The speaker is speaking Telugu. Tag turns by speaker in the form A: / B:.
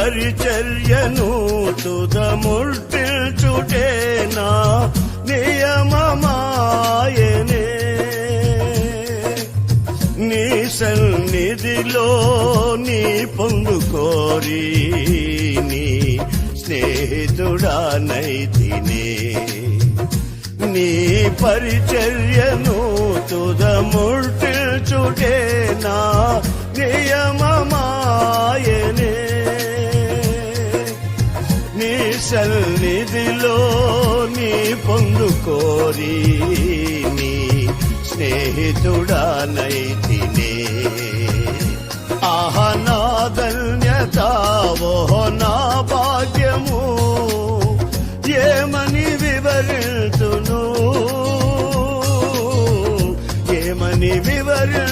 A: పరిచర్యను తుదముట్టిల్చుటే నా నియమమాయనే నీ సన్నిధిలో నీ పొందుకోరి నీ స్నేహితుడానైతినే నీ పరిచర్యను తుదముట్టిల్చుటే నా నియమమాయనే నీ సన్నిధిలో నీ పొందుకోరి నీ స్నేహితుడానైతినే ఆహ నా ధన్యత ఓహో నా భాగ్యము ఏమని వివరితును ఏమని వివరి